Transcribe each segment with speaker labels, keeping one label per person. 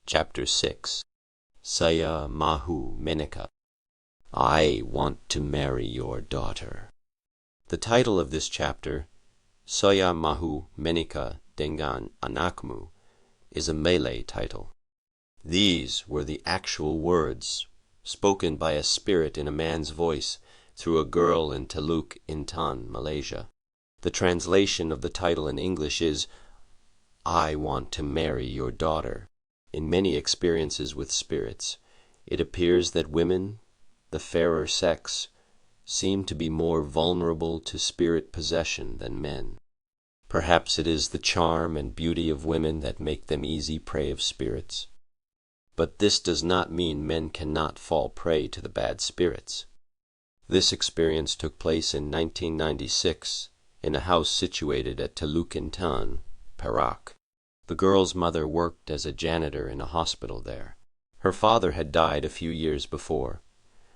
Speaker 1: Chapter 6. Saya Mahu Menikah. I want to marry your daughter. The title of this chapter, Saya Mahu Menikah Dengan Anakmu, is a Malay title. These were the actual words spoken by a spirit in a man's voice through a girl in Teluk Intan, Malaysia. The translation of the title in English is, I want to marry your daughter. In many experiences with spirits, it appears that women, the fairer sex, seem to be more vulnerable to spirit possession than men. Perhaps it is the charm and beauty of women that make them easy prey of spirits. But this does not mean men cannot fall prey to the bad spirits. This experience took place in 1996 in a house situated at Teluk Intan, Perak. The girl's mother worked as a janitor in a hospital there. Her father had died a few years before,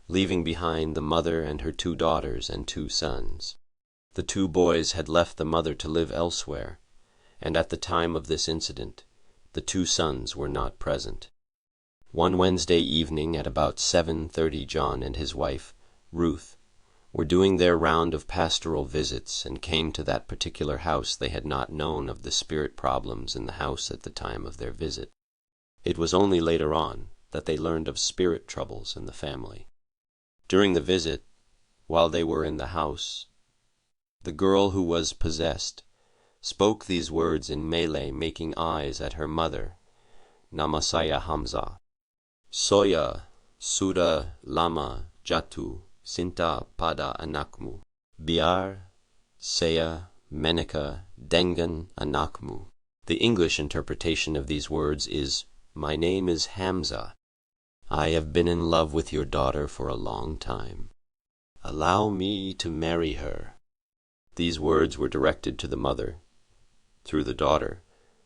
Speaker 1: leaving behind the mother and her 2 daughters and 2 sons. The 2 boys had left the mother to live elsewhere, and at the time of this incident, the 2 sons were not present. One Wednesday evening at about 7:30, John and his wife, Ruth, were doing their round of pastoral visits and came to that particular house. They had not known of the spirit problems in the house at the time of their visit. It was only later on that they learned of spirit troubles in the family. During the visit, while they were in the house, the girl who was possessed spoke these words in Malay, making eyes at her mother, Nama saya Hamzah. Soya sudah lama jatuh cinta pada anakmu. Biar saya menikah dengan anakmu. The English interpretation of these words is, my name is Hamza. I have been in love with your daughter for a long time. Allow me to marry her. These words were directed to the mother, through the daughter,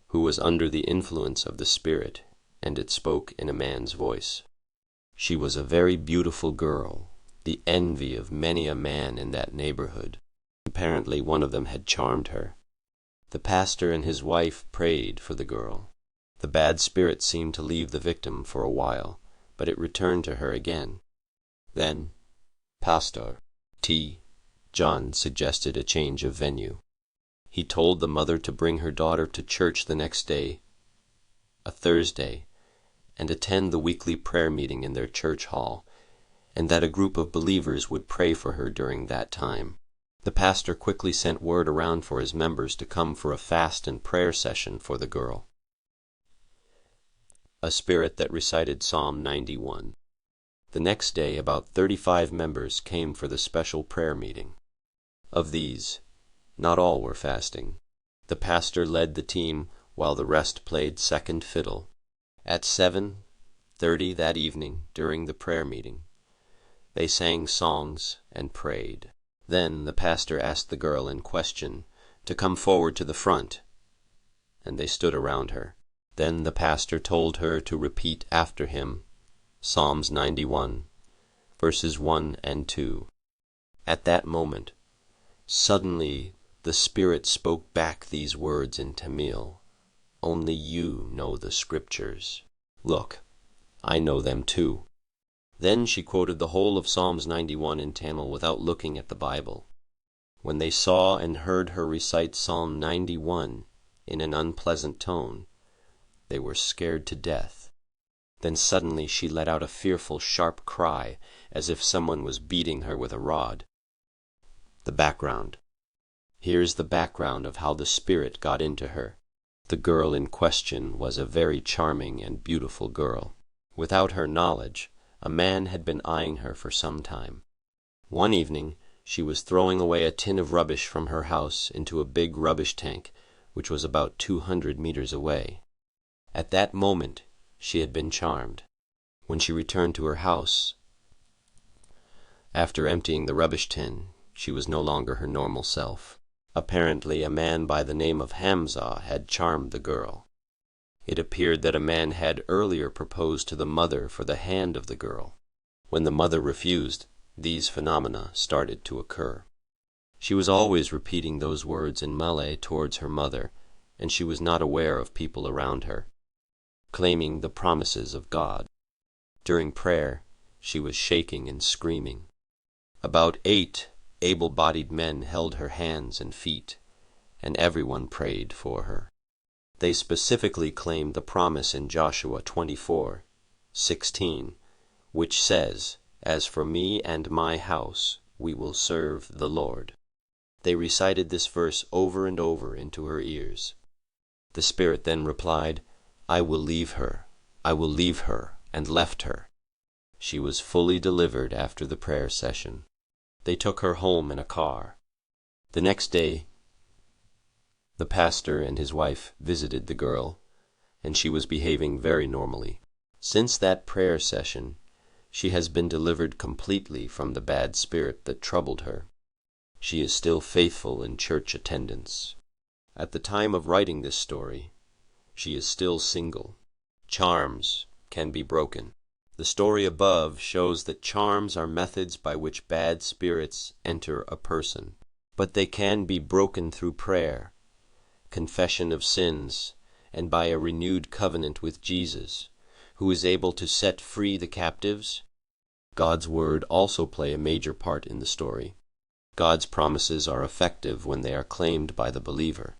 Speaker 1: who was under the influence of the spirit, and it spoke in a man's voice. She was a very beautiful girl, the envy of many a man in that neighborhood. Apparently one of them had charmed her. The pastor and his wife prayed for the girl. The bad spirit seemed to leave the victim for a while, but it returned to her again. Then, Pastor John suggested a change of venue. He told the mother to bring her daughter to church the next day, a Thursday, and attend the weekly prayer meeting in their church hall, and that a group of believers would pray for her during that time. The pastor quickly sent word around for his members to come for a fast and prayer session for the girl. A spirit that recited Psalm 91. The next day, about 35 members came for the special prayer meeting. Of these, not all were fasting. The pastor led the team while the rest played second fiddle. At 7:30 that evening, during the prayer meeting, they sang songs and prayed. Then the pastor asked the girl in question to come forward to the front, and they stood around her. Then the pastor told her to repeat after him Psalms 91, verses 1 and 2. At that moment, suddenly the spirit spoke back these words in Tamil. Only you know the scriptures. Look, I know them too. Then she quoted the whole of Psalms 91 in Tamil without looking at the Bible. When they saw and heard her recite Psalm 91 in an unpleasant tone, they were scared to death. Then suddenly she let out a fearful, sharp cry, as if someone was beating her with a rod. The background. Here's the background of how the spirit got into her. The girl in question was a very charming and beautiful girl. Without her knowledge, a man had been eyeing her for some time. One evening, she was throwing away a tin of rubbish from her house into a big rubbish tank, which was about 200 meters away. At that moment, she had been charmed. When she returned to her house, after emptying the rubbish tin, she was no longer her normal self. Apparently, a man by the name of Hamza had charmed the girl. It appeared that a man had earlier proposed to the mother for the hand of the girl. When the mother refused, these phenomena started to occur. She was always repeating those words in Malay towards her mother, and she was not aware of people around her. claiming the promises of God. During prayer, she was shaking and screaming. About 8 able-bodied men held her hands and feet, and everyone prayed for her. They specifically claimed the promise in Joshua 24:16, which says, "As for me and my house, we will serve the Lord." They recited this verse over and over into her ears. The Spirit then replied, "I will leave her, and left her." She was fully delivered after the prayer session. They took her home in a car. The next day, the pastor and his wife visited the girl, and she was behaving very normally. Since that prayer session, she has been delivered completely from the bad spirit that troubled her. She is still faithful in church attendance. At the time of writing this story, she is still single. Charms can be broken. The story above shows that charms are methods by which bad spirits enter a person, but they can be broken through prayer, confession of sins, and by a renewed covenant with Jesus, who is able to set free the captives. God's word also play a major part in the story. God's promises are effective when they are claimed by the believer.